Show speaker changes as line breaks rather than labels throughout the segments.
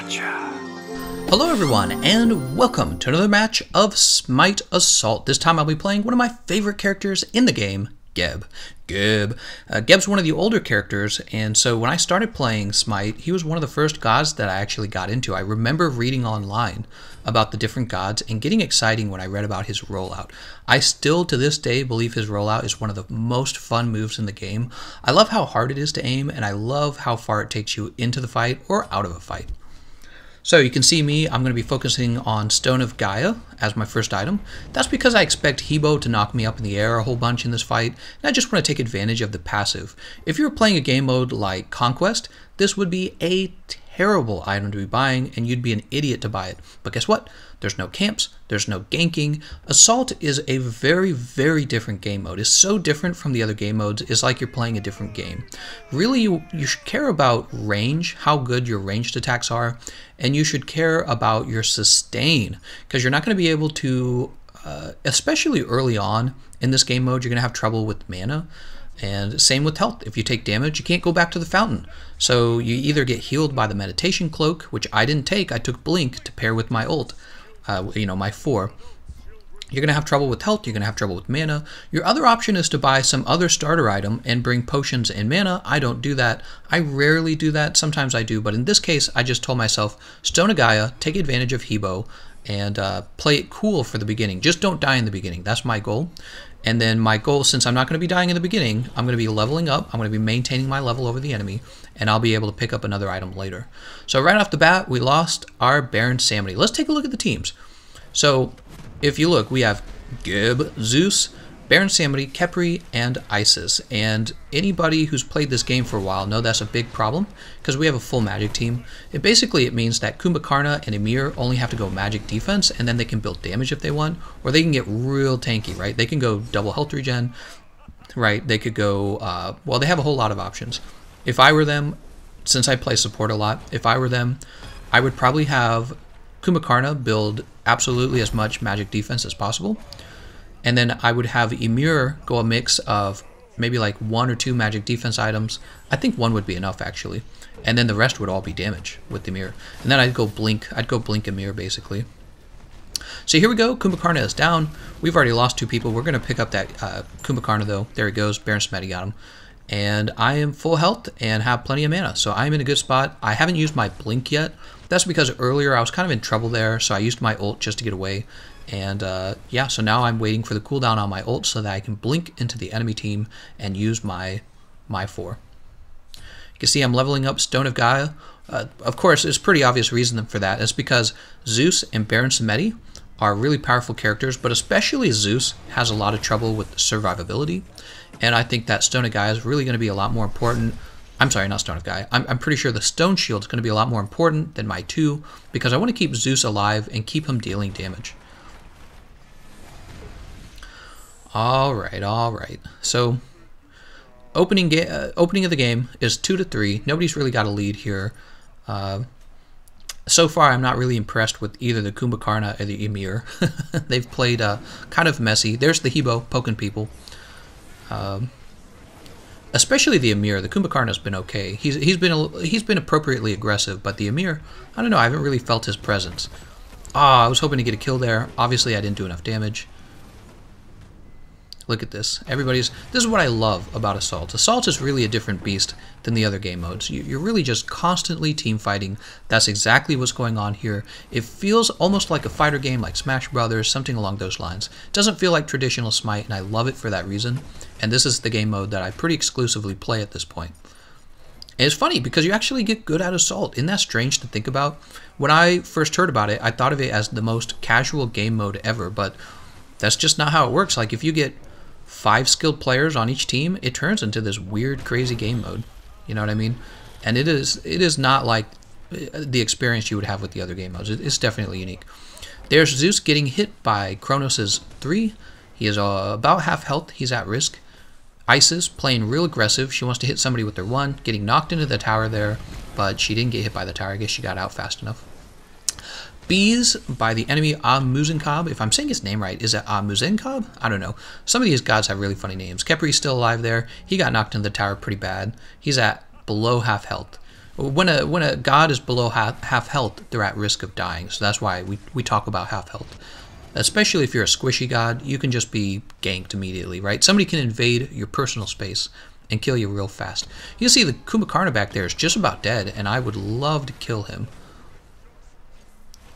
Hello everyone, and welcome to another match of Smite Assault. This time I'll be playing one of my favorite characters in the game, GEB. Geb's one of the older characters, and so when I started playing Smite, he was one of the first gods that I actually got into. I remember reading online about the different gods and getting exciting when I read about his rollout. I still, to this day, believe his rollout is one of the most fun moves in the game. I love how hard it is to aim, and I love how far it takes you into the fight or out of a fight. So you can see me, I'm going to be focusing on Stone of Gaia as my first item. That's because I expect Hebo to knock me up in the air a whole bunch in this fight, and I just want to take advantage of the passive. If you're playing a game mode like Conquest, this would be a terrible item to be buying, and you'd be an idiot to buy it. But guess what? There's no camps, there's no ganking. Assault is a very, very different game mode. It's so different from the other game modes, it's like you're playing a different game. Really, you should care about range, how good your ranged attacks are, and you should care about your sustain, because you're not going to be able to, especially early on in this game mode, you're going to have trouble with mana. And same with health. If you take damage, you can't go back to the fountain. So you either get healed by the meditation cloak, which I didn't take. I took blink to pair with my ult, my 4. You're going to have trouble with health. You're going to have trouble with mana. Your other option is to buy some other starter item and bring potions and mana. I don't do that. I rarely do that. Sometimes I do. But in this case, I just told myself, Stone of Gaia, take advantage of Hebo, and play it cool for the beginning. Just don't die in the beginning. That's my goal. And then my goal, since I'm not going to be dying in the beginning, I'm going to be leveling up, I'm going to be maintaining my level over the enemy, and I'll be able to pick up another item later. So right off the bat, we lost our Baron Samedi. Let's take a look at the teams. So if you look, we have GEB, Zeus, Baron Samedi, Khepri, and Isis. And anybody who's played this game for a while know that's a big problem, because we have a full magic team. It means that Kumbhakarna and Ymir only have to go magic defense, and then they can build damage if they want, or they can get real tanky, right? They can go double health regen, right? They could go, well, they have a whole lot of options. If I were them, since I play support a lot, if I were them, I would probably have Kumbhakarna build absolutely as much magic defense as possible. And then I would have Ymir go a mix of maybe like 1 or 2 magic defense items. I think 1 would be enough actually. And then the rest would all be damage with Ymir. And then I'd go blink Ymir basically. So here we go, Kumbhakarna is down. We've already lost 2 people. We're going to pick up that Kumbhakarna though. There he goes, Baron Samedi got him. And I am full health and have plenty of mana. So I'm in a good spot. I haven't used my blink yet. That's because earlier I was kind of in trouble there. So I used my ult just to get away. And yeah, so now I'm waiting for the cooldown on my ult so that I can blink into the enemy team and use my 4. You can see I'm leveling up Stone of Gaia. Of course, there's a pretty obvious reason for that. It's because Zeus and Baron Samedi are really powerful characters, but especially Zeus has a lot of trouble with survivability. And I think that Stone of Gaia is really going to be a lot more important. I'm sorry, not Stone of Gaia. I'm pretty sure the Stone Shield is going to be a lot more important than my 2, because I want to keep Zeus alive and keep him dealing damage. All right. So, opening of the game is 2-3. Nobody's really got a lead here. So far, I'm not really impressed with either the Kumbhakarna or the Ymir. They've played kind of messy. There's the Hebo poking people. Especially the Ymir. The Kumbhakarna's been okay. He's been appropriately aggressive, but the Ymir, I don't know. I haven't really felt his presence. I was hoping to get a kill there. Obviously, I didn't do enough damage. Look at this. This is what I love about Assault. Assault is really a different beast than the other game modes. You're really just constantly team fighting. That's exactly what's going on here. It feels almost like a fighter game like Smash Brothers, something along those lines. It doesn't feel like traditional Smite, and I love it for that reason. And this is the game mode that I pretty exclusively play at this point. And it's funny because you actually get good at Assault. Isn't that strange to think about? When I first heard about it, I thought of it as the most casual game mode ever, but that's just not how it works. Like if you get 5 skilled players on each team, it turns into this weird, crazy game mode. You know what I mean? And it is not like the experience you would have with the other game modes. It's definitely unique. There's Zeus getting hit by Kronos' 3. He is about half health. He's at risk. Isis playing real aggressive. She wants to hit somebody with their 1, getting knocked into the tower there, but she didn't get hit by the tower. I guess she got out fast enough. Bees by the enemy Amuzenkab. If I'm saying his name right, is it Amuzenkab? I don't know. Some of these gods have really funny names. Khepri's still alive there. He got knocked into the tower pretty bad. He's at below half health. When a god is below half health, they're at risk of dying. So that's why we talk about half health. Especially if you're a squishy god, you can just be ganked immediately, right? Somebody can invade your personal space and kill you real fast. You can see the Kumbhakarna back there is just about dead, and I would love to kill him.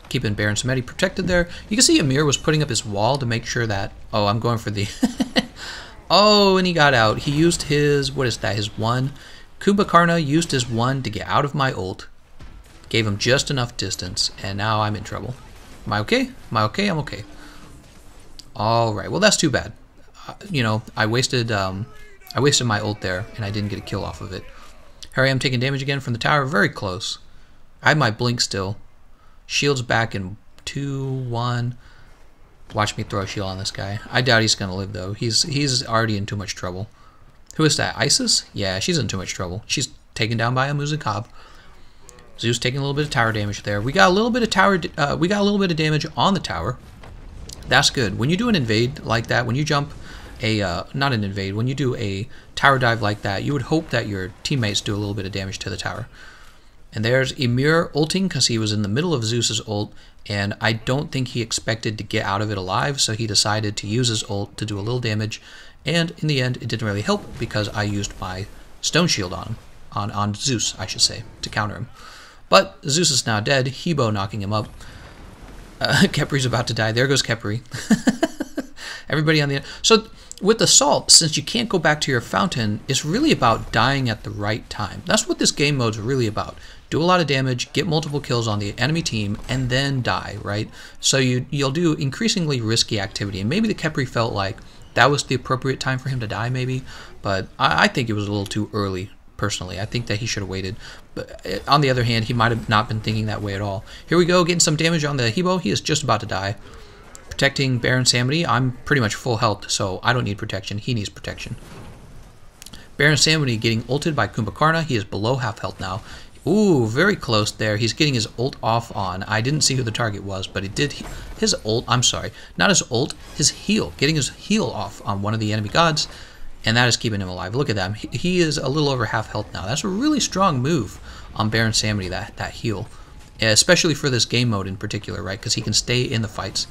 Keeping Baron Samedi protected there. You can see Ymir was putting up his wall to make sure that... Oh, I'm going for the... Oh, and he got out. He used his... What is that? His 1. Kumbhakarna used his 1 to get out of my ult. Gave him just enough distance, and now I'm in trouble. Am I okay? Am I okay? I'm okay. Alright, well that's too bad. You know, I wasted my ult there, and I didn't get a kill off of it. Here I am taking damage again from the tower, very close. I have my blink still. Shield's back in 2, 1. Watch me throw a shield on this guy. I doubt he's gonna live though. He's already in too much trouble. Who is that? Isis? Yeah, she's in too much trouble. She's taken down by a Muzakab. Zeus taking a little bit of tower damage there. We got a little bit of damage on the tower. That's good. When you do an invade like that, when you jump not an invade, when you do a tower dive like that, you would hope that your teammates do a little bit of damage to the tower. And there's Ymir ulting because he was in the middle of Zeus's ult, and I don't think he expected to get out of it alive, so he decided to use his ult to do a little damage, and in the end it didn't really help because I used my stone shield on him, on Zeus, I should say, to counter him. But Zeus is now dead, Hebo knocking him up. Khepri's about to die. There goes Khepri. Everybody on the end. So with Assault, since you can't go back to your fountain, it's really about dying at the right time. That's what this game mode's really about. Do a lot of damage, get multiple kills on the enemy team, and then die, right? So you'll do increasingly risky activity. And maybe the Khepri felt like that was the appropriate time for him to die, maybe. But I think it was a little too early. Personally, I think that he should have waited. But on the other hand, he might have not been thinking that way at all. Here we go, getting some damage on the Hebo. He is just about to die. Protecting Baron Samedi. I'm pretty much full health, so I don't need protection. He needs protection. Baron Samedi getting ulted by Kumbhakarna. He is below half health now. Ooh, very close there. He's getting his ult off on. I didn't see who the target was, but it did his ult. I'm sorry, not his ult, his heal. Getting his heal off on one of the enemy gods. And that is keeping him alive. Look at that. He is a little over half health now. That's a really strong move on Baron Samedi, that heal. Especially for this game mode in particular, right? Because he can stay in the fights.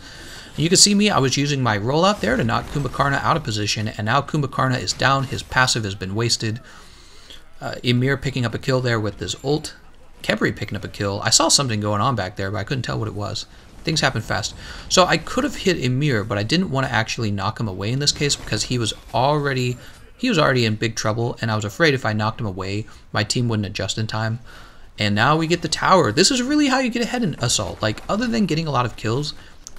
You can see me, I was using my rollout there to knock Kumbhakarna out of position. And now Kumbhakarna is down. His passive has been wasted. Ymir picking up a kill there with his ult. Khepri picking up a kill. I saw something going on back there, but I couldn't tell what it was. Things happen fast. So I could have hit Ymir, but I didn't want to actually knock him away in this case because he was already in big trouble, and I was afraid if I knocked him away, my team wouldn't adjust in time. And now we get the tower. This is really how you get ahead in Assault. Like, other than getting a lot of kills,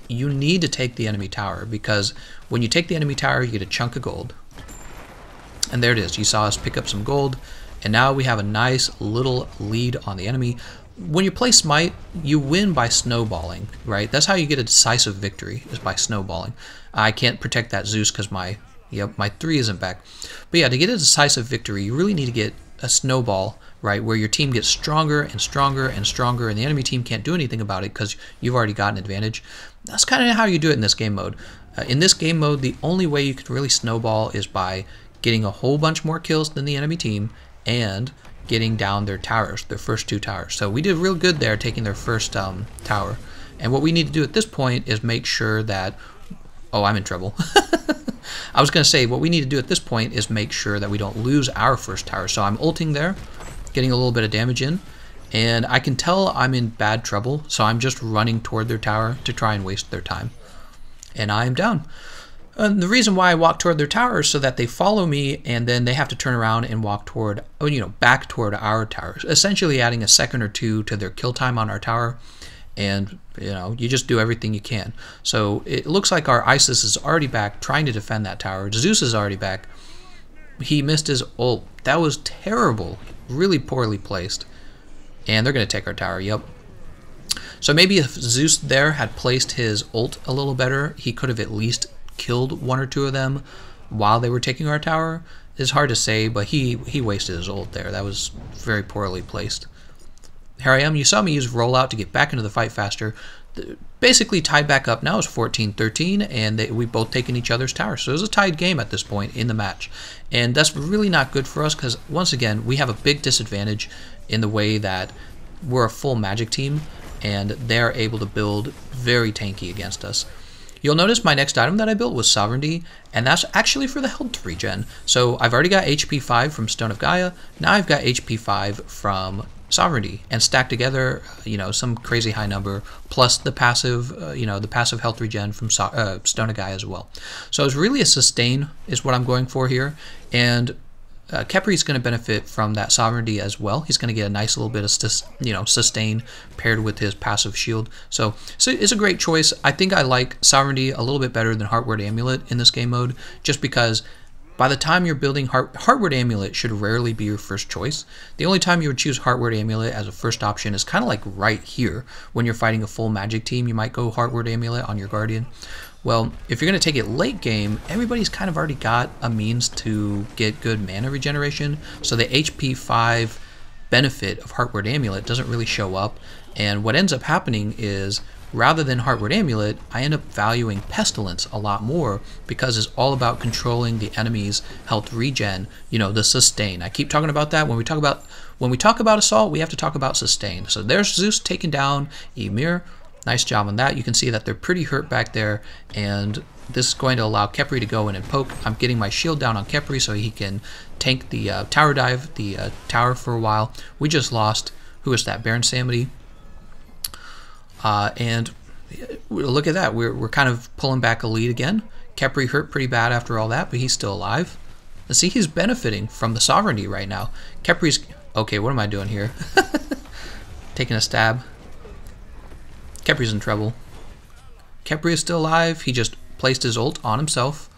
you need to take the enemy tower, because when you take the enemy tower, you get a chunk of gold. And there it is. You saw us pick up some gold, and now we have a nice little lead on the enemy. When you play Smite, you win by snowballing, right? That's how you get a decisive victory, is by snowballing. I can't protect that Zeus because my 3 isn't back. But yeah, to get a decisive victory, you really need to get a snowball, right, where your team gets stronger and stronger and stronger, and the enemy team can't do anything about it because you've already got an advantage. That's kind of how you do it in this game mode. In this game mode, the only way you can really snowball is by getting a whole bunch more kills than the enemy team and getting down their towers, their first 2 towers. So we did real good there, taking their first tower. And what we need to do at this point is make sure that... Oh, I'm in trouble. I was going to say, what we need to do at this point is make sure that we don't lose our first tower. So I'm ulting there, getting a little bit of damage in, and I can tell I'm in bad trouble, so I'm just running toward their tower to try and waste their time. And I am down. The reason why I walk toward their tower is so that they follow me, and then they have to turn around and walk toward, back toward our towers, essentially adding a second or 2 to their kill time on our tower. And you just do everything you can. So it looks like our Isis is already back trying to defend that tower. Zeus is already back. He missed his ult. That was terrible, really poorly placed. And they're going to take our tower. Yep. So maybe if Zeus there had placed his ult a little better, he could have at least killed 1 or 2 of them while they were taking our tower. It's hard to say, but he wasted his ult there. That was very poorly placed. Here I am. You saw me use rollout to get back into the fight faster. basically tied back up now. It's 14-13, and we've both taken each other's towers. So it was a tied game at this point in the match. And that's really not good for us because, once again, we have a big disadvantage in the way that we're a full magic team, and they're able to build very tanky against us. You'll notice my next item that I built was Sovereignty, and that's actually for the health regen. So I've already got HP 5 from Stone of Gaia. Now I've got HP 5 from Sovereignty, and stacked together, some crazy high number, plus the passive, the passive health regen from Stone of Gaia as well. So it's really a sustain is what I'm going for here, and Khepri's going to benefit from that Sovereignty as well. He's going to get a nice little bit of sustain paired with his passive shield. So it's a great choice. I think I like Sovereignty a little bit better than Heartward Amulet in this game mode, just because by the time you're building Heartward Amulet should rarely be your first choice. The only time you would choose Heartward Amulet as a first option is kind of like right here. When you're fighting a full magic team, you might go Heartward Amulet on your Guardian. Well, if you're going to take it late game, everybody's kind of already got a means to get good mana regeneration, so the HP 5 benefit of Heartward Amulet doesn't really show up, and what ends up happening is, rather than Heartward Amulet, I end up valuing Pestilence a lot more because it's all about controlling the enemy's health regen, the sustain. I keep talking about that. When we talk about Assault, we have to talk about sustain. So there's Zeus taking down Ymir. Nice job on that. You can see that they're pretty hurt back there, and this is going to allow Khepri to go in and poke. I'm getting my shield down on Khepri so he can tank the tower dive, the tower for a while. We just lost, who is that, Baron Samedi? And look at that, we're kind of pulling back a lead again. Khepri hurt pretty bad after all that, but he's still alive. Let's see, he's benefiting from the Sovereignty right now. Khepri's, okay, what am I doing here? Taking a stab. Khepri's in trouble. Khepri is still alive. He just placed his ult on himself,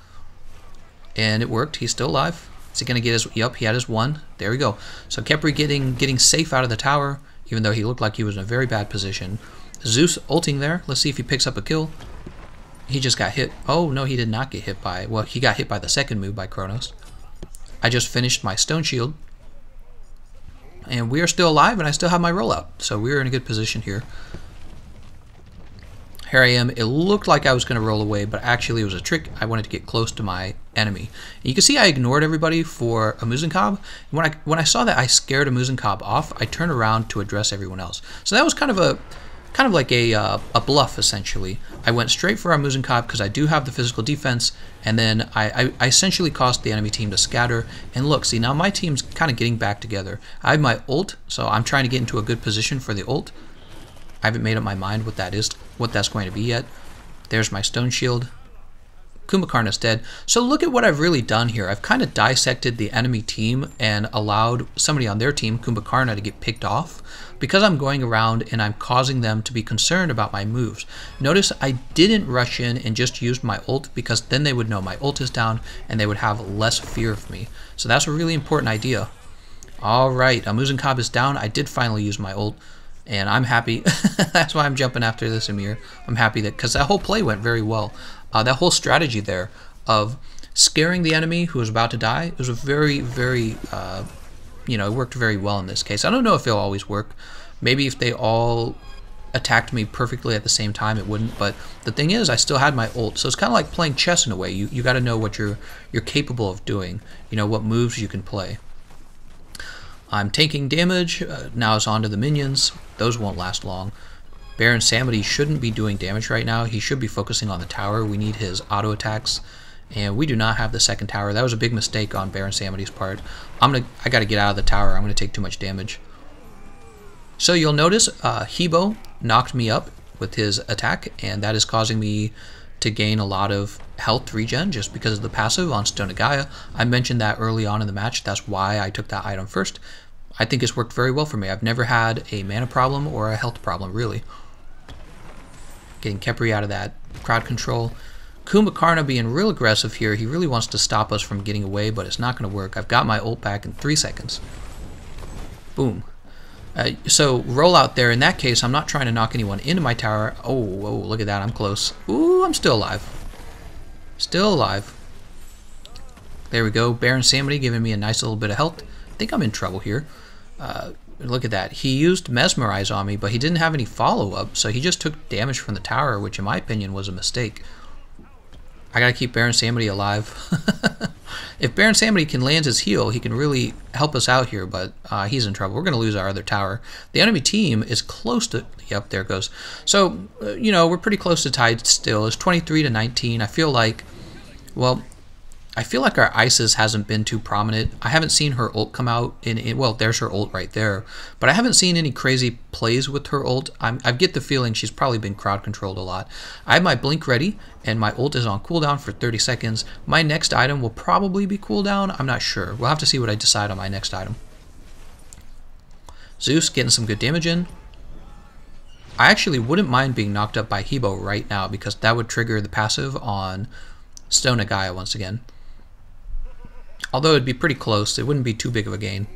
and it worked. He's still alive. Is he going to get his... Yep, he had his one. There we go. So Khepri getting safe out of the tower, even though he looked like he was in a very bad position. Zeus ulting there. Let's see if he picks up a kill. He just got hit. Oh, no, he did not get hit by... Well, he got hit by the second move by Kronos. I just finished my stone shield, and we are still alive, and I still have my rollout. So we're in a good position here. Here I am. It looked like I was going to roll away, but actually it was a trick. I wanted to get close to my enemy. And you can see I ignored everybody for a Muzenkob. When I saw that I scared a Muzenkob off, I turned around to address everyone else. So that was kind of like a bluff, essentially. I went straight for our Muzenkob because I do have the physical defense, and then I essentially caused the enemy team to scatter. And look, see, now my team's kind of getting back together. I have my ult, so I'm trying to get into a good position for the ult. I haven't made up my mind what that is, what that's going to be yet. There's my stone shield. Kumbhakarna's dead. So look at what I've really done here. I've kind of dissected the enemy team and allowed somebody on their team, Kumbhakarna, to get picked off because I'm going around and I'm causing them to be concerned about my moves. Notice I didn't rush in and just used my ult because then they would know my ult is down and they would have less fear of me. So that's a really important idea. Alright, Muzenkob is down. I did finally use my ult. And I'm happy. That's why I'm jumping after this Ymir. I'm happy that, because that whole play went very well. That whole strategy there of scaring the enemy who was about to die, it was a very, very, it worked very well in this case. I don't know if it'll always work. Maybe if they all attacked me perfectly at the same time, it wouldn't. But the thing is, I still had my ult. So it's kind of like playing chess in a way. You got to know what you're capable of doing. What moves you can play. I'm taking damage. Now it's on to the minions. Those won't last long. Baron Samedi shouldn't be doing damage right now. He should be focusing on the tower. We need his auto attacks, and we do not have the second tower. That was a big mistake on Baron Samedi's part. I got to get out of the tower. I'm going to take too much damage. So you'll notice Hebo knocked me up with his attack, and that is causing me to gain a lot of health regen just because of the passive on Stone of Gaia. I mentioned that early on in the match. That's why I took that item first. I think it's worked very well for me. I've never had a mana problem or a health problem, really. Getting Khepri out of that crowd control. Kumbhakarna being real aggressive here. He really wants to stop us from getting away, but it's not going to work. I've got my ult back in 3 seconds. Boom. So roll out there. In that case, I'm not trying to knock anyone into my tower. Oh, whoa, look at that. I'm close. Ooh, I'm still alive. Still alive. There we go. Baron Samedi giving me a nice little bit of health. I think I'm in trouble here. Look at that. He used Mesmerize on me, but he didn't have any follow-up, so he just took damage from the tower, which in my opinion was a mistake. I gotta keep Baron Samedi alive. If Baron Samedi can land his heal, he can really help us out here, but he's in trouble. We're gonna lose our other tower. The enemy team is close to... Yep, there it goes. So, you know, we're pretty close to tied still. It's 23 to 19. I feel like... Well... I feel like our Isis hasn't been too prominent. I haven't seen her ult come out well, there's her ult right there. But I haven't seen any crazy plays with her ult. I get the feeling she's probably been crowd controlled a lot. I have my blink ready, and my ult is on cooldown for 30 seconds. My next item will probably be cooldown. I'm not sure. We'll have to see what I decide on my next item. Zeus getting some good damage in. I actually wouldn't mind being knocked up by Hebo right now, because that would trigger the passive on Stone Gaia once again. Although it'd be pretty close, it wouldn't be too big of a gain.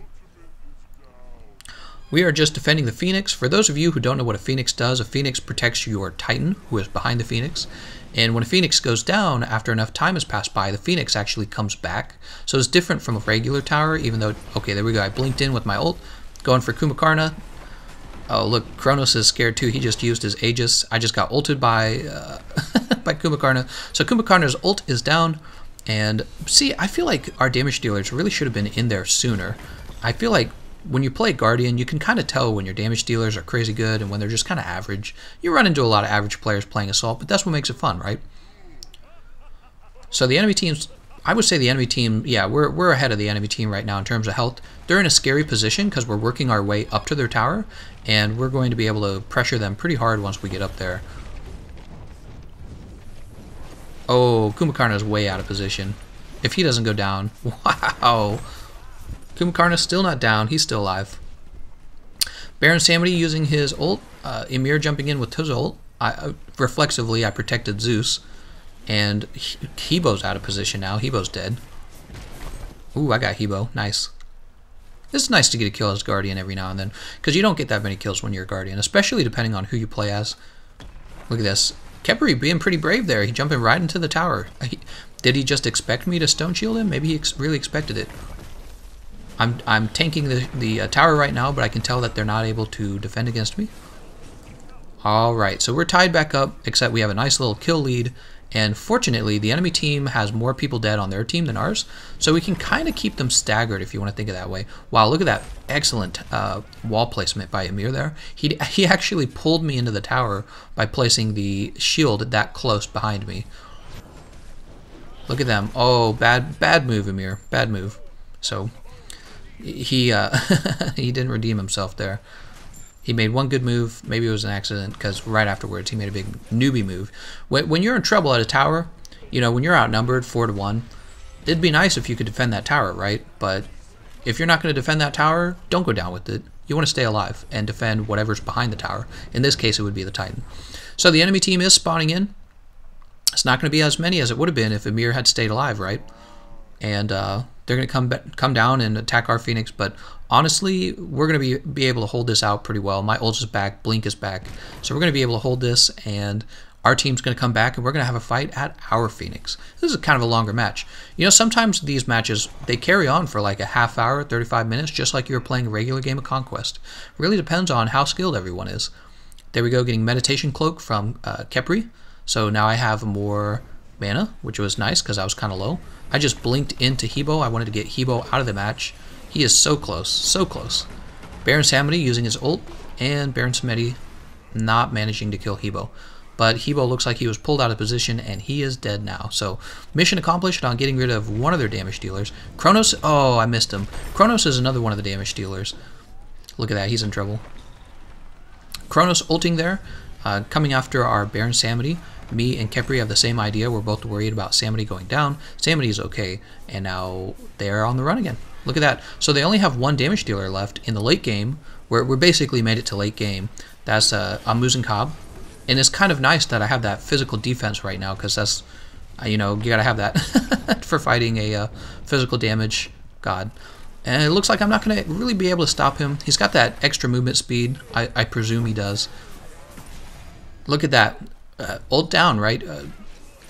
We are just defending the Phoenix. For those of you who don't know what a Phoenix does, a Phoenix protects your Titan, who is behind the Phoenix. And when a Phoenix goes down, after enough time has passed by, the Phoenix actually comes back. So it's different from a regular tower, even though... Okay, there we go. I blinked in with my ult. Going for Kumakarna. Oh, look, Kronos is scared too. He just used his Aegis. I just got ulted by, by Kumakarna. So Kumakarna's ult is down. And see, I feel like our damage dealers really should have been in there sooner. I feel like when you play Guardian, you can kind of tell when your damage dealers are crazy good and when they're just kind of average. You run into a lot of average players playing Assault, but that's what makes it fun, right? So the enemy teams, I would say the enemy team, yeah, we're ahead of the enemy team right now in terms of health. They're in a scary position because we're working our way up to their tower, and we're going to be able to pressure them pretty hard once we get up there. Oh, Kumakarna's way out of position. If he doesn't go down, wow. Kumakarna's still not down. He's still alive. Baron Samedi using his ult. Ymir jumping in with his ult. Reflexively, I protected Zeus. And Hebo's out of position now. Hebo's dead. Ooh, I got Hebo. Nice. It's nice to get a kill as Guardian every now and then, because you don't get that many kills when you're a Guardian, especially depending on who you play as. Look at this. Khepri being pretty brave there. He jumping right into the tower. Did he just expect me to stone shield him? Maybe he really expected it. I'm tanking the tower right now, but I can tell that they're not able to defend against me. Alright, so we're tied back up, except we have a nice little kill lead. And fortunately, the enemy team has more people dead on their team than ours, so we can kind of keep them staggered if you want to think of that way. Wow, look at that excellent wall placement by Ymir there. He actually pulled me into the tower by placing the shield that close behind me. Look at them. Oh, bad move, Ymir. Bad move. So he he didn't redeem himself there. He made one good move. Maybe it was an accident, because right afterwards he made a big newbie move. When you're in trouble at a tower, you know, when you're outnumbered 4 to 1, it'd be nice if you could defend that tower, right? But if you're not going to defend that tower, don't go down with it. You want to stay alive and defend whatever's behind the tower. In this case, it would be the Titan. So the enemy team is spawning in. It's not going to be as many as it would have been if Ymir had stayed alive, right? And they're going to come down and attack our Phoenix, but honestly, we're going to be able to hold this out pretty well. My ult is back, Blink is back, so we're going to be able to hold this, and our team's going to come back, and we're going to have a fight at our Phoenix. This is kind of a longer match. You know, sometimes these matches, they carry on for like a half hour, 35 minutes, just like you were playing a regular game of Conquest. It really depends on how skilled everyone is. There we go, getting Meditation Cloak from Khepri, so now I have more mana, which was nice because I was kind of low. I just blinked into Hebo. I wanted to get Hebo out of the match. He is so close, so close. Baron Samedi using his ult, and Baron Samedi not managing to kill Hebo. But Hebo looks like he was pulled out of position, and he is dead now. So, mission accomplished on getting rid of one of their damage dealers. Kronos, oh, I missed him. Kronos is another one of the damage dealers. Look at that, he's in trouble. Kronos ulting there, coming after our Baron Samedi. Me and Khepri have the same idea. We're both worried about Samedi going down. Samedi is okay, and now they're on the run again. Look at that. So they only have one damage dealer left in the late game. We're basically made it to late game. That's Amuzin Cobb. And it's kind of nice that I have that physical defense right now, because that's, you know, you gotta have that for fighting a physical damage god. And it looks like I'm not gonna really be able to stop him. He's got that extra movement speed. I presume he does. Look at that. Ult down, right?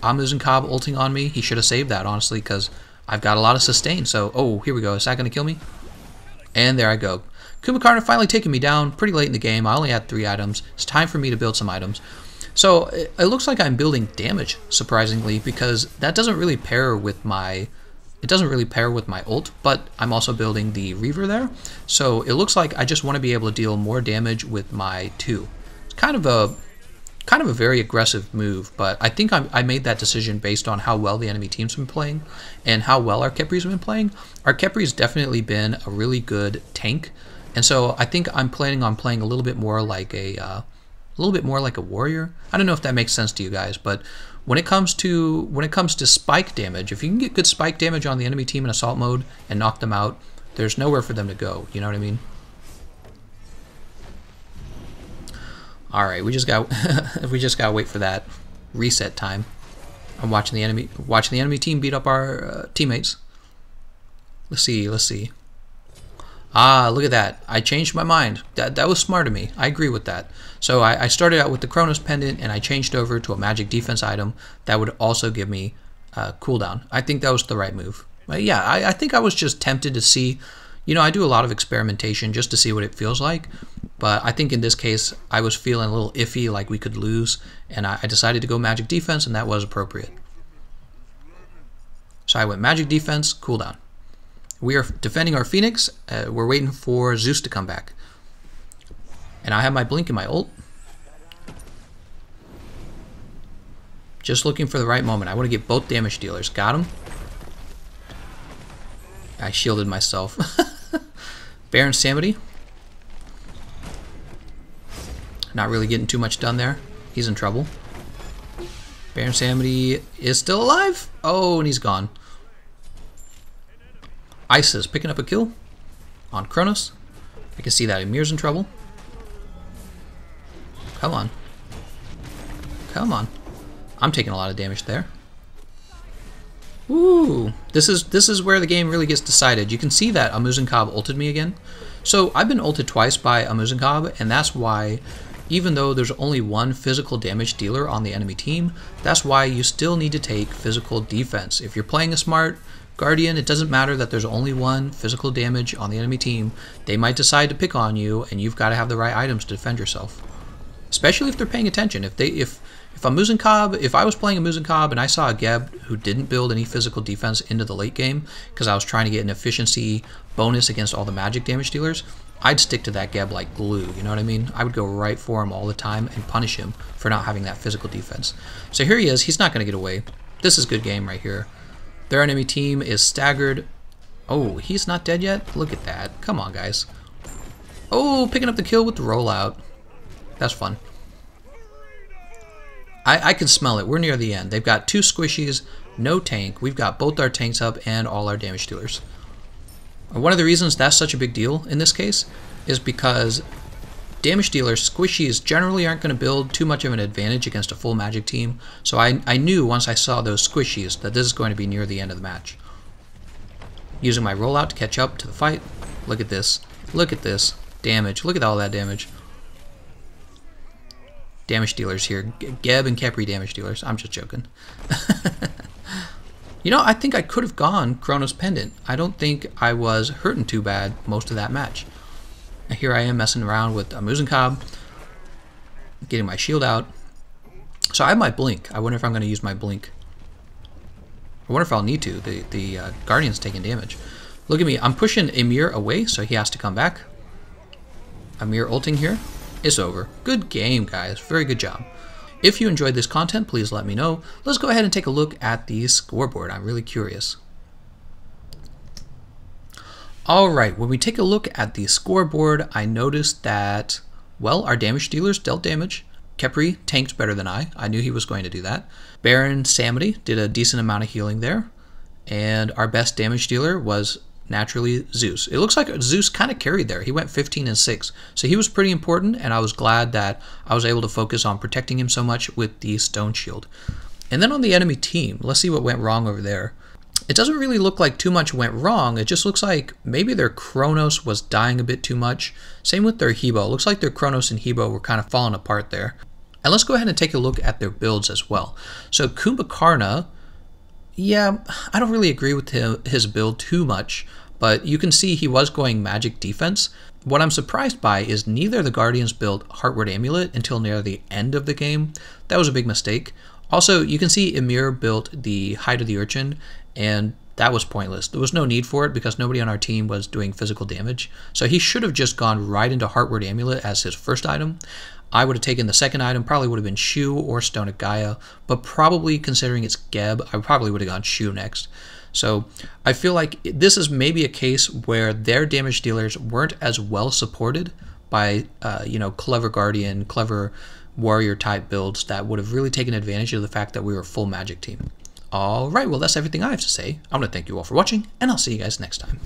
Amuzin Cobb ulting on me. He should have saved that, honestly, because I've got a lot of sustain. So, oh, here we go. Is that going to kill me? And there I go. Kumakarna finally taking me down pretty late in the game. I only had 3 items. It's time for me to build some items. So it looks like I'm building damage, surprisingly, because that doesn't really pair with my... It doesn't really pair with my ult, but I'm also building the Reaver there. So it looks like I just want to be able to deal more damage with my 2. It's kind of a very aggressive move, but I think I made that decision based on how well the enemy team's been playing and how well our Khepri's been playing. Our Khepri's definitely been a really good tank, and so I think I'm planning on playing a little bit more like a warrior. I don't know if that makes sense to you guys, but when it comes to spike damage, if you can get good spike damage on the enemy team in assault mode and knock them out, there's nowhere for them to go. You know what I mean? All right, we just got to wait for that reset time. I'm watching the enemy team beat up our teammates. Let's see. Ah, look at that. I changed my mind. That was smart of me. I agree with that. So I started out with the Chronos Pendant, and I changed over to a magic defense item that would also give me cooldown. I think that was the right move. But yeah, I think I was just tempted to see. You know, I do a lot of experimentation just to see what it feels like. But I think in this case, I was feeling a little iffy, like we could lose. And I decided to go magic defense, and that was appropriate. So I went magic defense, cooldown. We are defending our Phoenix. We're waiting for Zeus to come back. And I have my blink and my ult. Just looking for the right moment. I want to get both damage dealers. Got him. I shielded myself. Baron Samity. Not really getting too much done there. He's in trouble. Baron Samity is still alive. Oh, and he's gone. Isis picking up a kill on Kronos. I can see that Emir's in trouble. Come on. Come on. I'm taking a lot of damage there. Ooh, this is where the game really gets decided. You can see that Amuzen-Cobb ulted me again. So I've been ulted twice by Amuzen-Cobb, and that's why, even though there's only one physical damage dealer on the enemy team, that's why you still need to take physical defense. If you're playing a smart Guardian, it doesn't matter that there's only one physical damage on the enemy team. They might decide to pick on you, and you've got to have the right items to defend yourself. Especially if they're paying attention. If Amuzen-Cobb, if I was playing Amuzen-Cobb and I saw a GEB who didn't build any physical defense into the late game because I was trying to get an efficiency bonus against all the magic damage dealers, I'd stick to that GEB like glue, you know what I mean? I would go right for him all the time and punish him for not having that physical defense. So here he is. He's not going to get away. This is a good game right here. Their enemy team is staggered. Oh, he's not dead yet? Look at that. Come on, guys. Oh, picking up the kill with the rollout. That's fun. I can smell it. We're near the end. They've got 2 squishies, no tank. We've got both our tanks up and all our damage dealers. One of the reasons that's such a big deal in this case is because damage dealers, squishies, generally aren't going to build too much of an advantage against a full magic team. So I knew once I saw those squishies that this is going to be near the end of the match. Using my rollout to catch up to the fight. Look at this. Look at this. Damage. Look at all that damage. Damage dealers here. GEB and Khepri damage dealers. I'm just joking. You know, I think I could have gone Chronos Pendant. I don't think I was hurting too bad most of that match. And here I am messing around with Amuzen-Cobb, getting my shield out. So I have my blink. I wonder if I'm going to use my blink. I wonder if I'll need to. The Guardian's taking damage. Look at me. I'm pushing Emir away, so he has to come back. Emir ulting here. It's over. Good game, guys. Very good job. If you enjoyed this content, please let me know. Let's go ahead and take a look at the scoreboard. I'm really curious. Alright, when we take a look at the scoreboard, I noticed that, well, our damage dealers dealt damage. Khepri tanked better than I. I knew he was going to do that. Baron Samity did a decent amount of healing there. And our best damage dealer was naturally Zeus. It looks like Zeus kind of carried there. He went 15 and 6. So he was pretty important, and I was glad that I was able to focus on protecting him so much with the stone shield. And then on the enemy team, let's see what went wrong over there. It doesn't really look like too much went wrong. It just looks like maybe their Chronos was dying a bit too much. Same with their Hebo. It looks like their Chronos and Hebo were kind of falling apart there. And let's go ahead and take a look at their builds as well. So Kumakarna, yeah, I don't really agree with his build too much, but you can see he was going magic defense. What I'm surprised by is neither of the Guardians built Heartward Amulet until near the end of the game. That was a big mistake. Also, you can see Emir built the Hide of the Urchin, and that was pointless. There was no need for it because nobody on our team was doing physical damage. So he should have just gone right into Heartward Amulet as his first item. I would have taken the second item, probably would have been Shu or Stone of Gaia, but probably considering it's GEB, I probably would have gone Shu next. So I feel like this is maybe a case where their damage dealers weren't as well supported by, clever Guardian, clever warrior type builds that would have really taken advantage of the fact that we were a full magic team. Alright, well that's everything I have to say. I want to thank you all for watching, and I'll see you guys next time.